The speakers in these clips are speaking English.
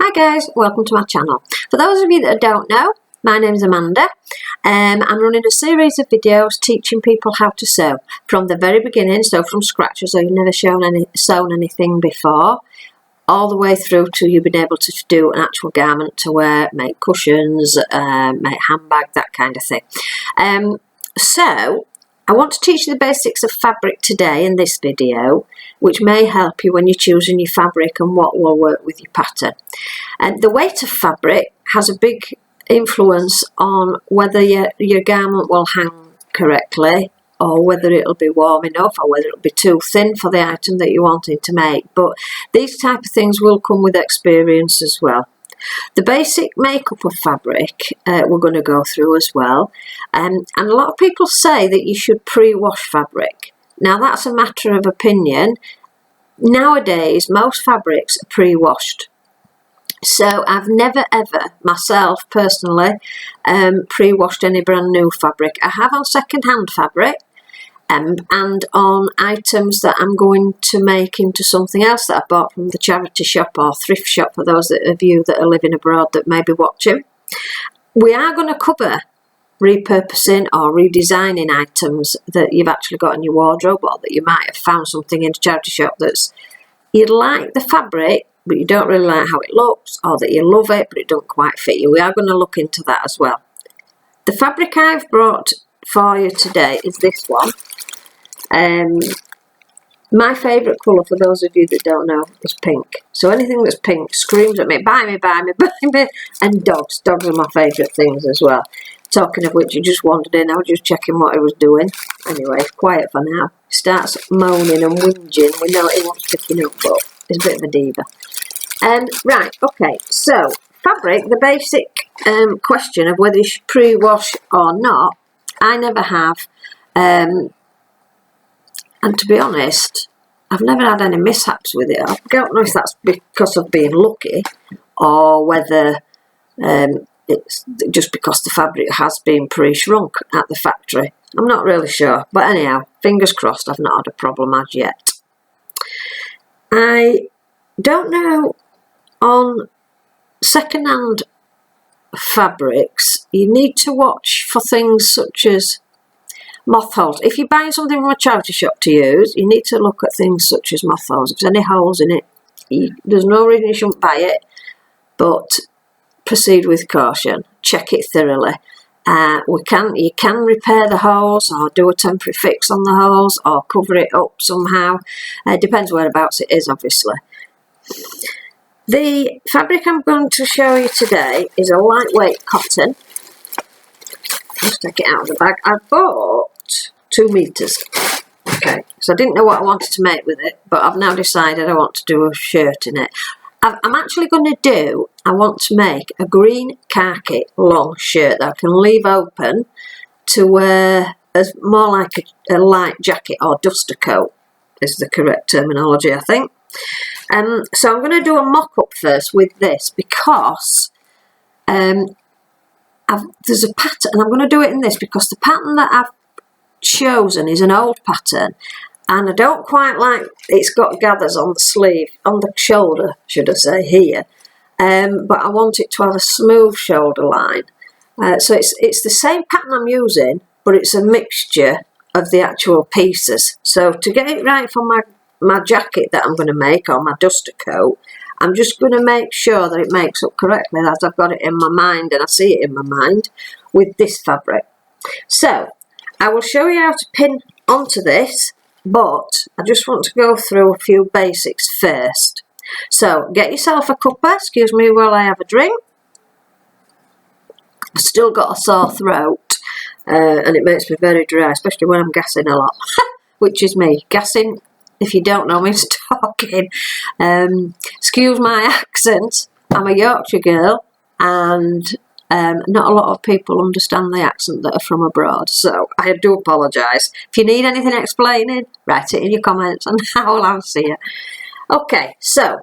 Hi guys, welcome to my channel. For those of you that don't know, my name is Amanda. I'm running a series of videos teaching people how to sew from the very beginning, so from scratch, so you've never sewn anything before, all the way through to you being able to do an actual garment to wear, make cushions, make handbags, that kind of thing. So I want to teach you the basics of fabric today in this video, which may help you when you're choosing your fabric and what will work with your pattern. And the weight of fabric has a big influence on whether your garment will hang correctly, or whether it'll be warm enough, or whether it'll be too thin for the item that you're wanting to make. But these type of things will come with experience as well. The basic makeup of fabric we're going to go through as well, and a lot of people say that you should pre-wash fabric. Now that's a matter of opinion. Nowadays most fabrics are pre-washed, so I've never ever myself personally pre-washed any brand new fabric. I have on second-hand fabric and on items that I'm going to make into something else that I bought from the charity shop or thrift shop, for those of you that are living abroad that may be watching. We are going to cover repurposing or redesigning items that you've actually got in your wardrobe, or that you might have found something in a charity shop that's you like the fabric but you don't really like how it looks, or that you love it but it don't quite fit you. We are going to look into that as well. The fabric I've brought for you today is this one. My favourite colour, for those of you that don't know, is pink. So anything that's pink screams at me, buy me, buy me, buy me. And dogs. Dogs are my favourite things as well. Talking of which, you just wandered in. I was just checking what he was doing. Anyway, quiet for now. He starts moaning and whinging. We know he wants picking up, but he's a bit of a diva. Right, okay. So, fabric, the basic question of whether you should pre-wash or not, I never have. And to be honest, I've never had any mishaps with it. I don't know if that's because of being lucky, or whether it's just because the fabric has been pre-shrunk at the factory. I'm not really sure. But anyhow, fingers crossed, I've not had a problem as yet. I don't know, on second-hand fabrics, you need to watch for things such as moth holes. If you're buying something from a charity shop to use, you need to look at things such as moth holes. If there's any holes in it, there's no reason you shouldn't buy it, but proceed with caution. Check it thoroughly. You can repair the holes, or do a temporary fix on the holes, or cover it up somehow. It depends whereabouts it is, obviously. The fabric I'm going to show you today is a lightweight cotton. Let's take it out of the bag. I bought 2 meters. Okay, so I didn't know what I wanted to make with it, but I've now decided I want to do a shirt in it. I'm actually going to I want to make a green khaki long shirt that I can leave open to wear as more like a light jacket, or duster coat is the correct terminology, I think. So I'm going to do a mock-up first with this, because there's a pattern, and I'm going to do it in this because the pattern that I've chosen is an old pattern, and I don't quite like it's got gathers on the sleeve, on the shoulder, should I say, here. But I want it to have a smooth shoulder line. So it's the same pattern I'm using, but it's a mixture of the actual pieces. So to get it right for my jacket that I'm going to make, or my duster coat, I'm just going to make sure that it makes up correctly as I've got it in my mind, and I see it in my mind with this fabric. So I will show you how to pin onto this, but I just want to go through a few basics first. So get yourself a cuppa, excuse me while I have a drink. I've still got a sore throat, and it makes me very dry, especially when I'm gassing a lot, which is me. Gassing, if you don't know me, is talking. Excuse my accent. I'm a Yorkshire girl, and not a lot of people understand the accent that are from abroad, so I do apologise. If you need anything explaining, write it in your comments and I will answer you. Okay, so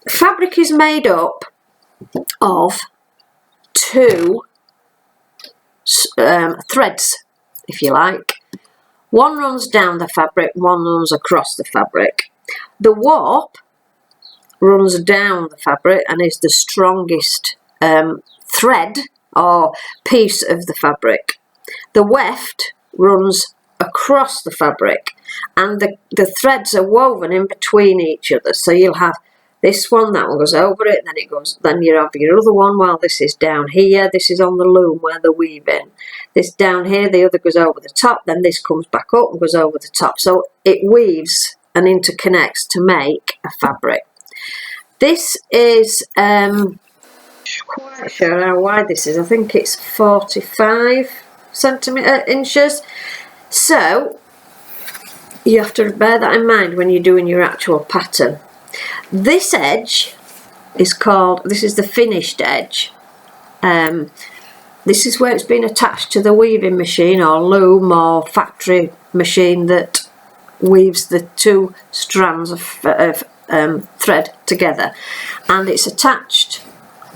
fabric is made up of 2 threads, if you like. One runs down the fabric, one runs across the fabric. The warp runs down the fabric and is the strongest thread or piece of the fabric. The weft runs across the fabric, and the threads are woven in between each other. So you'll have this one, that one goes over it, then you have your other one while this is down here. This is on the loom where they're weaving. This down here, the other goes over the top, then this comes back up and goes over the top. So it weaves and interconnects to make a fabric. This is, I'm quite sure how wide this is. I think it's 45 inches. So you have to bear that in mind when you're doing your actual pattern. This edge is called, this is the finished edge. This is where it's been attached to the weaving machine or loom or factory machine that weaves the two strands of thread together, and it's attached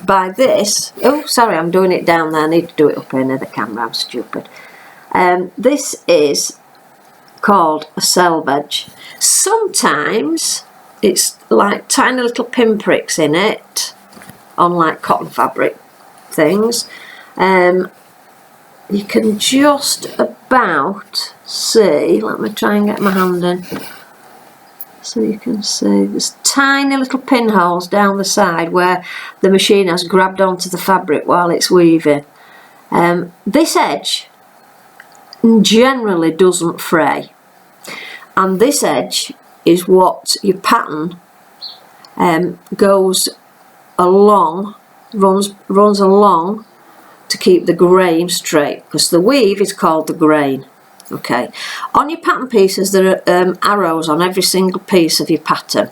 by this. Oh, sorry, I'm doing it down there. I need to do it up here near the camera. I'm stupid. This is called a selvage. Sometimes it's like tiny little pinpricks in it on like cotton fabric things. You can just about see, let me try and get my hand in so you can see, there's tiny little pinholes down the side where the machine has grabbed onto the fabric while it's weaving. This edge generally doesn't fray, and this edge is what your pattern goes along, runs along to keep the grain straight, because the weave is called the grain. Okay, on your pattern pieces there are arrows on every single piece of your pattern.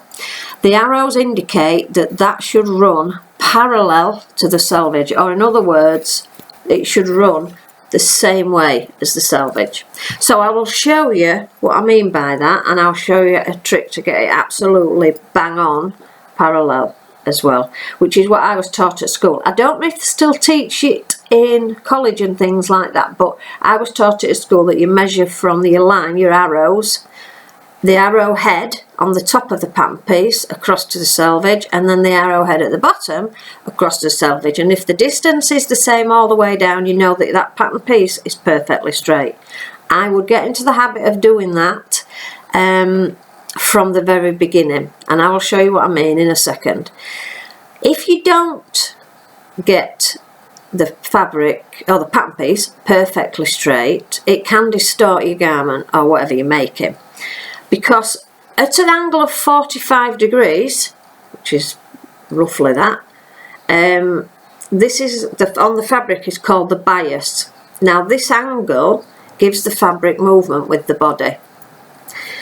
The arrows indicate that should run parallel to the selvage, or in other words, it should run the same way as the selvage. So I will show you what I mean by that, and I'll show you a trick to get it absolutely bang on parallel as well, which is what I was taught at school. I don't know if they still teach it in college and things like that, but I was taught it at school that you measure from the line, your arrows, the arrowhead on the top of the pattern piece across to the selvage, and then the arrowhead at the bottom across to the selvage. And if the distance is the same all the way down, you know that that pattern piece is perfectly straight. I would get into the habit of doing that from the very beginning, and I will show you what I mean in a second. If you don't get the fabric or the pattern piece perfectly straight, it can distort your garment or whatever you're making, because at an angle of 45 degrees, which is roughly that, this is on the fabric is called the bias. Now this angle gives the fabric movement with the body.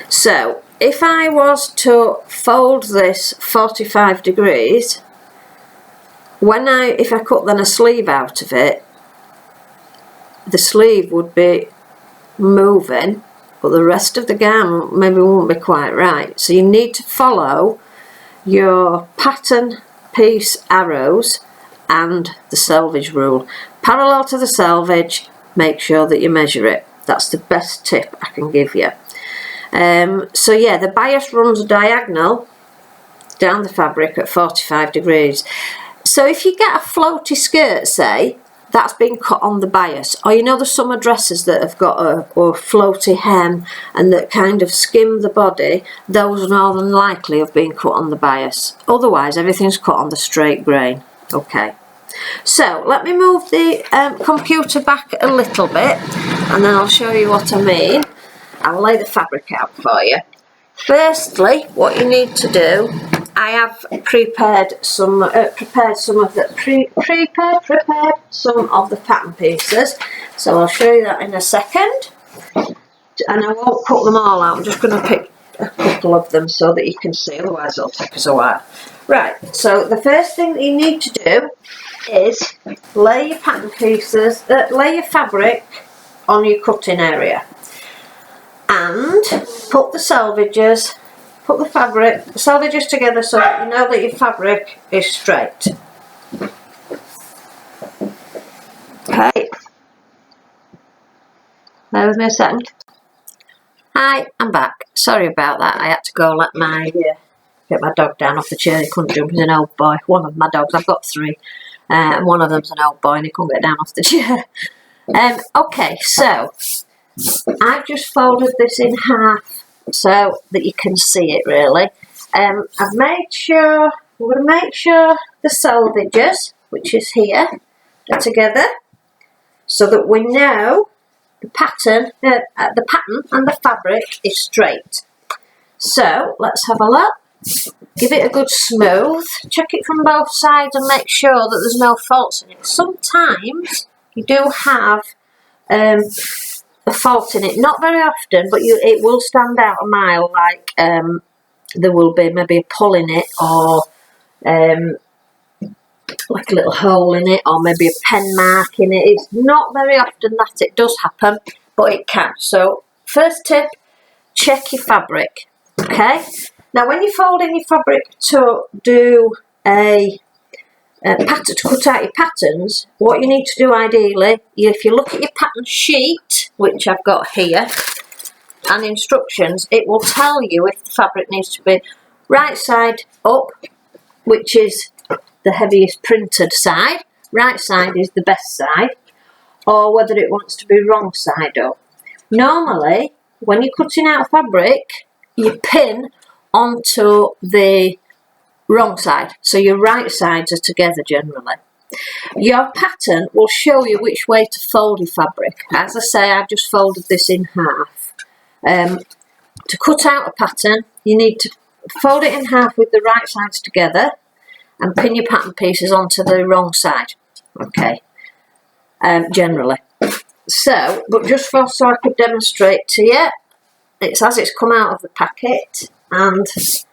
So if I was to fold this 45 degrees, if I cut then a sleeve out of it, the sleeve would be moving, but the rest of the garment maybe won't be quite right. So you need to follow your pattern piece arrows and the selvage rule. Parallel to the selvage, make sure that you measure it. That's the best tip I can give you. So yeah, the bias runs diagonal down the fabric at 45 degrees. So if you get a floaty skirt, say, that's been cut on the bias, or you know the summer dresses that have got a floaty hem and that kind of skim the body, those are more than likely have been cut on the bias. Otherwise everything's cut on the straight grain. Okay, so let me move the computer back a little bit and then I'll show you what I mean. I'll lay the fabric out for you. Firstly, what you need to do, I have prepared some of the pattern pieces, so I'll show you that in a second. And I won't cut them all out. I'm just going to pick a couple of them so that you can see. Otherwise, it'll take us a while. Right. So the first thing that you need to do is lay your pattern pieces, lay your fabric on your cutting area, and put the selvages. Put the selvages together so that you know that your fabric is straight. Okay. Bear with me a second. Hi, I'm back. Sorry about that. I had to go let my Get my dog down off the chair. He couldn't jump. He's an old boy. One of my dogs. I've got 3. And one of them's an old boy and he couldn't get down off the chair. Okay, so I've just folded this in half so that you can see it really. I've made sure, we're going to make sure the selvages, which is here, are together so that we know the pattern and the fabric is straight. So let's have a look. Give it a good smooth. Check it from both sides and make sure that there's no faults in it. Sometimes you do have a fault in it. Not very often, but it will stand out a mile. Like there will be maybe a pull in it, or like a little hole in it, or maybe a pen mark in it. It's not very often that it does happen, but it can. So first tip, check your fabric. Okay. Now, when you're folding your fabric to do a pattern, to cut out your patterns, what you need to do ideally, if you look at your pattern sheet, which I've got here, and instructions, it will tell you if the fabric needs to be right side up, which is the heaviest printed side, right side is the best side, or whether it wants to be wrong side up. Normally, when you're cutting out fabric, you pin onto the wrong side, so your right sides are together generally. Your pattern will show you which way to fold your fabric. As I say, I've just folded this in half. To cut out a pattern, you need to fold it in half with the right sides together and pin your pattern pieces onto the wrong side. Okay, generally. So, but just so I could demonstrate to you, it's as it's come out of the packet, and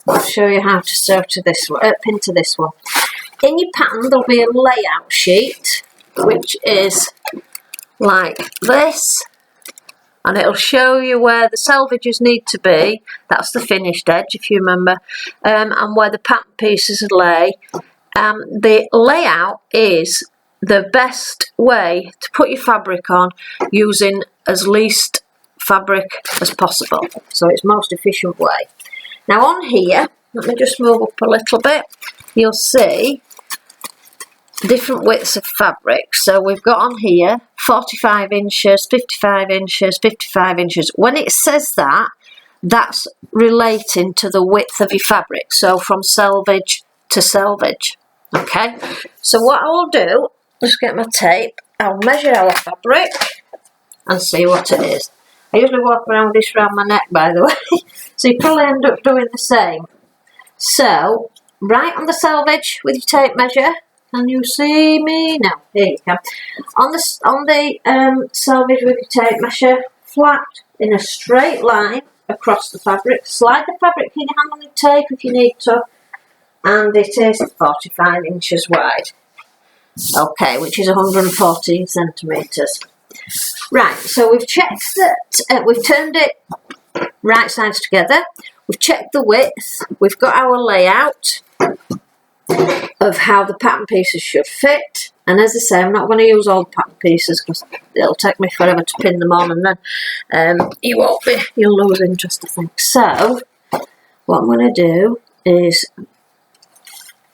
I'll show you how to sew to this one, pin to this one. In your pattern there'll be a layout sheet which is like this, and it'll show you where the selvages need to be. That's the finished edge, if you remember, and where the pattern pieces lay. The layout is the best way to put your fabric on using as least fabric as possible, so it's most efficient way. Now on here, let me just move up a little bit, you'll see different widths of fabric. So we've got on here 45 inches, 55 inches, 55 inches. When it says that, that's relating to the width of your fabric, so from selvage to selvage. Okay, so what I'll do, just get my tape, I'll measure our fabric and see what it is. I usually walk around with this around my neck, by the way, so you probably end up doing the same. So, right on the selvage with your tape measure, can you see me? No, here you can. On the selvage with your tape measure, flat in a straight line across the fabric. Slide the fabric in your hand on the tape if you need to, and it is 45 inches wide. Okay, which is 114 centimetres. Right, so we've checked that, we've turned it right sides together, we've checked the width, we've got our layout of how the pattern pieces should fit, and as I say, I'm not going to use all the pattern pieces because it'll take me forever to pin them on, and then you'll lose interest, I think. So, what I'm going to do is,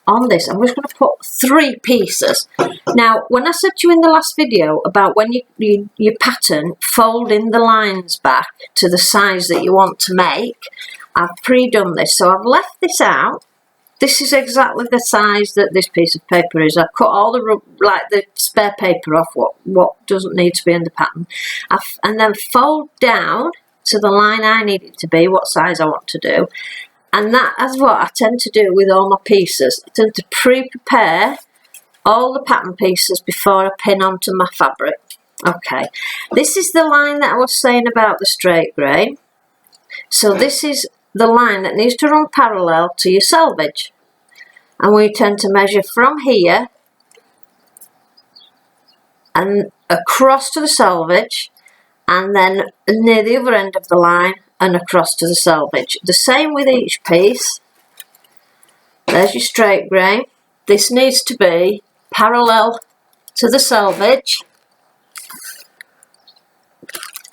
on this, I'm just going to put 3 pieces. Now, when I said to you in the last video about when you pattern, folding the lines back to the size that you want to make, I've pre-done this. So I've left this out. This is exactly the size that this piece of paper is. I've cut all the spare paper off, what doesn't need to be in the pattern. And then fold down to the line I need it to be, what size I want to do. And that is what I tend to do with all my pieces. I tend to pre-prepare all the pattern pieces before I pin onto my fabric. Okay, this is the line that I was saying about the straight grain. So this is the line that needs to run parallel to your selvage. And we tend to measure from here and across to the selvage, and then near the other end of the line and across to the selvage. The same with each piece. There's your straight grain. This needs to be parallel to the selvage,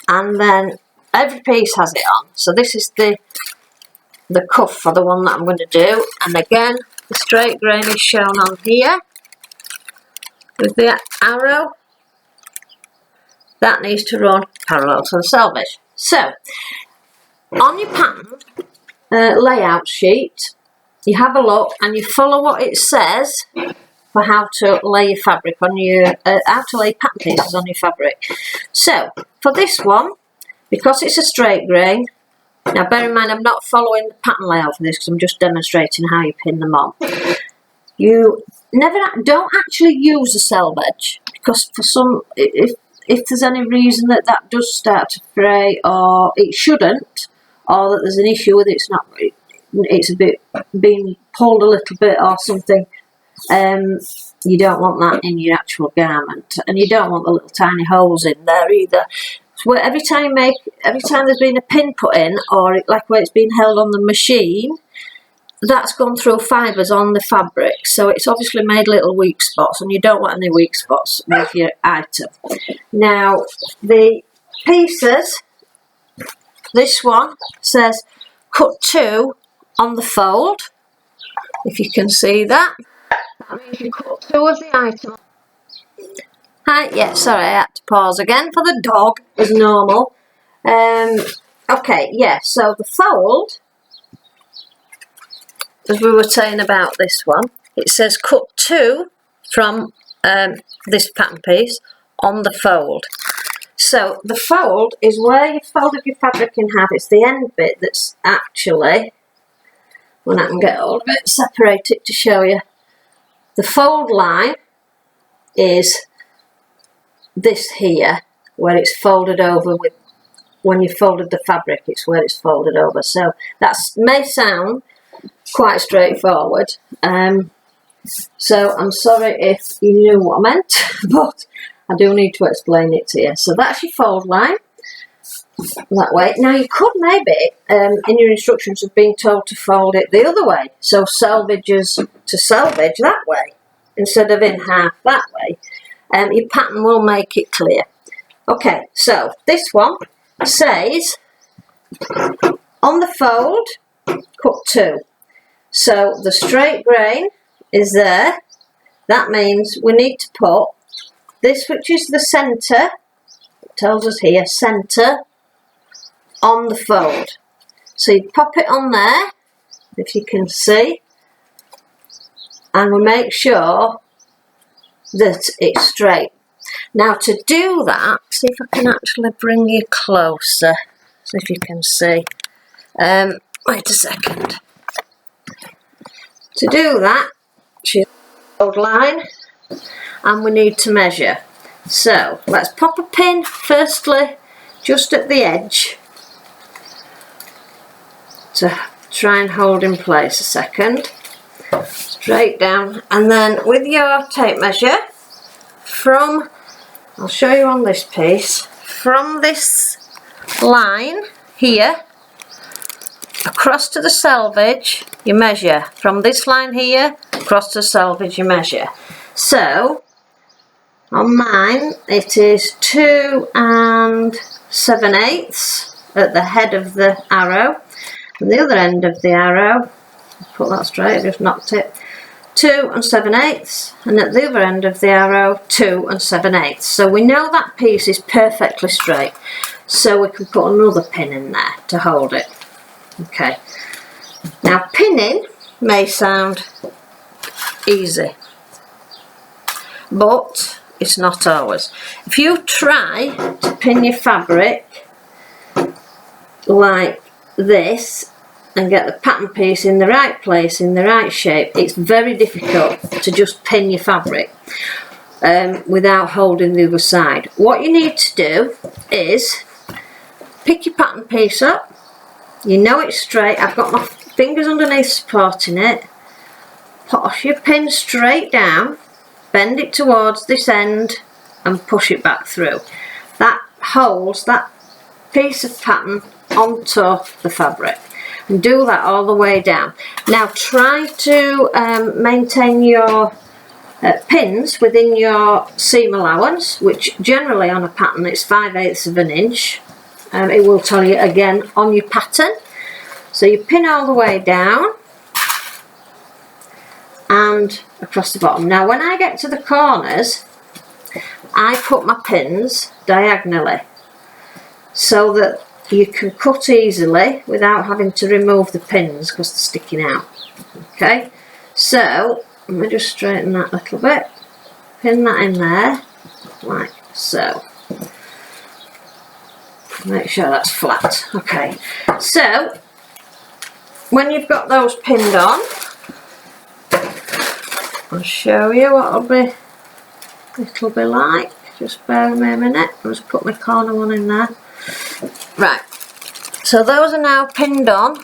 and then every piece has it on. So this is the the cuff for the one that I'm going to do, and again the straight grain is shown on here with the arrow. That needs to run parallel to the selvage. So on your pattern layout sheet, you have a look and you follow what it says for how to lay your fabric on your how to lay pattern pieces on your fabric. So for this one, because it's a straight grain, now bear in mind I'm not following the pattern layout for this because I'm just demonstrating how you pin them on. You don't actually use a selvage, because for some, if there's any reason that does start to fray, or it shouldn't, or that there's an issue with it, it's a bit being pulled a little bit or something, you don't want that in your actual garment, and you don't want the little tiny holes in there either. So every time there's been a pin put in, or like where it's been held on the machine, that's gone through fibres on the fabric, so it's obviously made little weak spots, and you don't want any weak spots with your item. Now the pieces, this one says cut 2 on the fold, if you can see that. That means you cut 2 of the item. Hi, yeah, sorry, I had to pause again for the dog, as normal. Okay, yeah, so the fold, as we were saying about this one, it says cut 2 from this pattern piece on the fold. So the fold is where you folded your fabric in half. It's the end bit that's actually, when I can get hold of it, separate it to show you. The fold line is this here, where it's folded over with, when you folded the fabric, it's where it's folded over. So that may sound quite straightforward. So I'm sorry if you knew what I meant, but I do need to explain it to you. So that's your fold line, that way. Now you could maybe, in your instructions, have been told to fold it the other way. So selvages to selvage that way, instead of in half that way. Your pattern will make it clear. Okay, so this one says on the fold, cut 2. So the straight grain is there. That means we need to put this, which is the centre, it tells us here, centre on the fold. So you pop it on there, if you can see, and we make sure that it's straight. Now to do that, see if I can actually bring you closer, see if you can see. Wait a second. To do that, she's fold line, and we need to measure. So let's pop a pin firstly just at the edge to try and hold in place a second. Straight down, and then with your tape measure from, I'll show you on this piece, from this line here across to the selvage, you measure. From this line here across to the selvage, you measure. So on mine it is 2 7/8 at the head of the arrow, and the other end of the arrow, put that straight, I just knocked it, 2 7/8, and at the other end of the arrow 2 7/8. So we know that piece is perfectly straight, so we can put another pin in there to hold it. Okay, now pinning may sound easy, but it's not always. If you try to pin your fabric like this and get the pattern piece in the right place, in the right shape, it's very difficult to just pin your fabric without holding the other side. What you need to do is pick your pattern piece up. You know it's straight. I've got my fingers underneath supporting it. Put your pin straight down, bend it towards this end and push it back through. That holds that piece of pattern onto the fabric. And do that all the way down. Now try to maintain your pins within your seam allowance, which generally on a pattern it's 5/8 of an inch. It will tell you again on your pattern. So you pin all the way down and across the bottom. Now when I get to the corners, I put my pins diagonally so that you can cut easily without having to remove the pins because they're sticking out. Okay, so let me just straighten that a little bit, pin that in there like so, make sure that's flat. Okay, so when you've got those pinned on, I'll show you what it'll be like. Just bear with me a minute. I'll just put my corner one in there. Right, so those are now pinned on.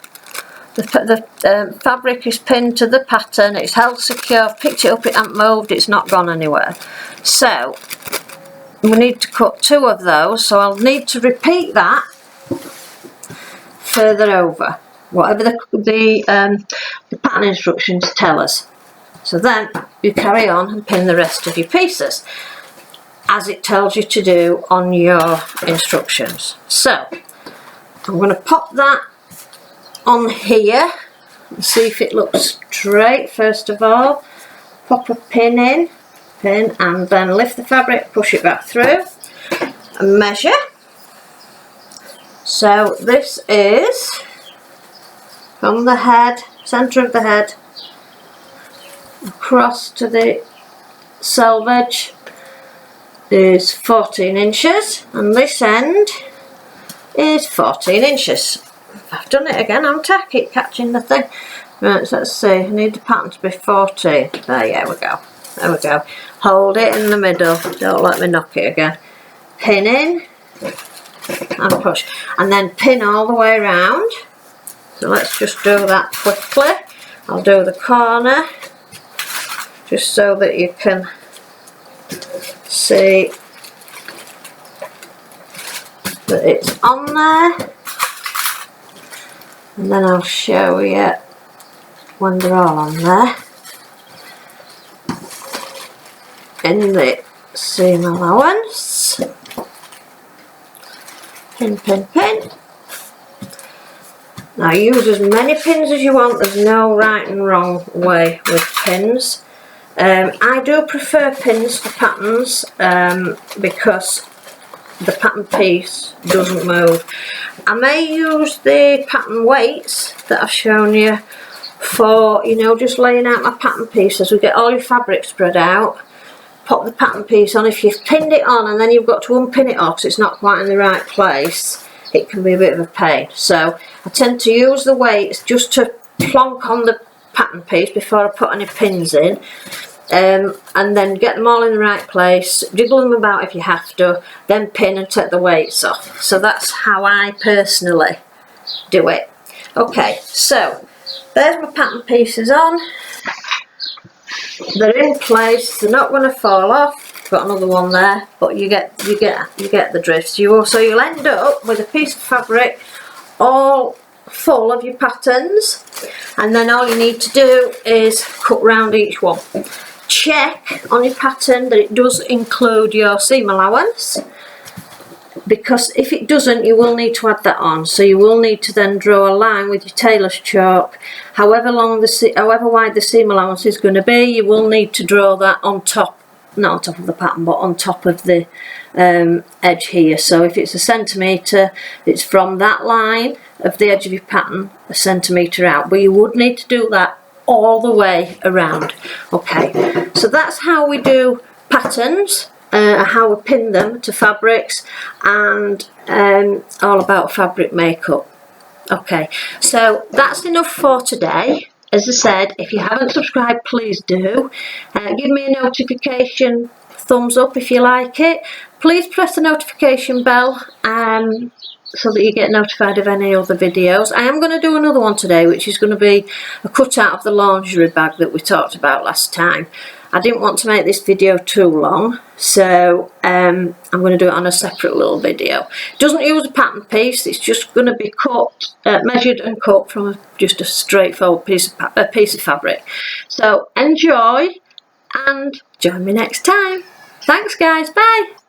The fabric is pinned to the pattern. It's held secure. I've picked it up, it hasn't moved, it's not gone anywhere. So we need to cut 2 of those, so I'll need to repeat that further over, whatever the pattern instructions tell us. So then you carry on and pin the rest of your pieces as it tells you to do on your instructions. So I'm going to pop that on here and see if it looks straight. First of all, pop a pin in, and then lift the fabric, push it back through and measure. So this is from the head, centre of the head, across to the selvage is 14 inches, and this end is 14 inches. I've done it again, haven't I? Keep catching the thing. Right, so let's see, I need the pattern to be 14. There, yeah, we go. There we go. Hold it in the middle, don't let me knock it again. Pin in and push, and then pin all the way around. So let's just do that quickly. I'll do the corner just so that you can see that it's on there, and then I'll show you when they're all on there in the seam allowance. Pin, pin, pin. Now use as many pins as you want, there's no right and wrong way with pins. I do prefer pins for patterns because the pattern piece doesn't move. I may use the pattern weights that I've shown you for, you know, just laying out my pattern piece as we get all your fabric spread out. Pop the pattern piece on. If you've pinned it on and then you've got to unpin it off because it's not quite in the right place, it can be a bit of a pain. So I tend to use the weights just to plonk on the pattern piece before I put any pins in, and then get them all in the right place, jiggle them about if you have to, then pin and take the weights off. So that's how I personally do it. Okay, so there's my pattern pieces on. They're in place, they're not going to fall off. Got another one there, but you get the drift. You'll end up with a piece of fabric all full of your patterns, and then all you need to do is cut round each one. Check on your pattern that it does include your seam allowance, because if it doesn't, you will need to add that on. So you will need to then draw a line with your tailor's chalk. However wide the seam allowance is going to be, you will need to draw that on top, not on top of the pattern, but on top of the edge here. So if it's 1 centimetre, it's from that line of the edge of your pattern 1 centimetre out, but you would need to do that all the way around. Okay, so that's how we do patterns, how we pin them to fabrics, and all about fabric makeup. Okay, so that's enough for today. As I said, if you haven't subscribed, please do. Give me a notification, thumbs up if you like it. Please press the notification bell so that you get notified of any other videos. I am going to do another one today, which is going to be a cutout of the lingerie bag that we talked about last time. I didn't want to make this video too long, so I'm going to do it on a separate little video. It doesn't use a pattern piece, it's just going to be cut, measured and cut from just a straightforward piece of fabric. So enjoy and join me next time. Thanks guys, bye!